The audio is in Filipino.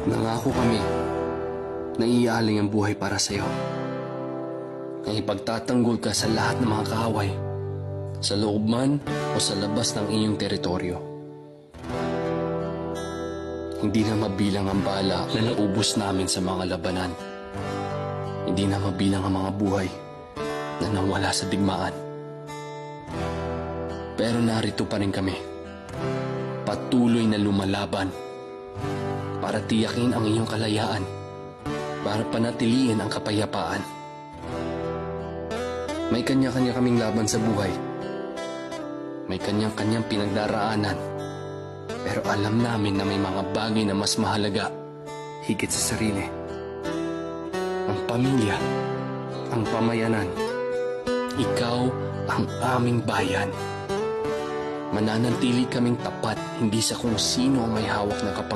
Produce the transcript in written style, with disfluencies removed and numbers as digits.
Nangako kami na iaaling ang buhay para sa'yo. Na ipagtatanggol ka sa lahat ng mga kaaway, sa loob man o sa labas ng inyong teritoryo. Hindi na mabilang ang bala na naubos namin sa mga labanan. Hindi na mabilang ang mga buhay na nawala sa digmaan. Pero narito pa rin kami, patuloy na lumalaban para tiyakin ang inyong kalayaan, para panatiliin ang kapayapaan. May kanya-kanya kaming laban sa buhay. May kanyang-kanyang pinagdaraanan. Pero alam namin na may mga bagay na mas mahalaga higit sa sarili. Ang pamilya, ang pamayanan, ikaw ang aming bayan. Mananatili kaming tapat hindi sa kung sino ang may hawak ng kapangyarihan,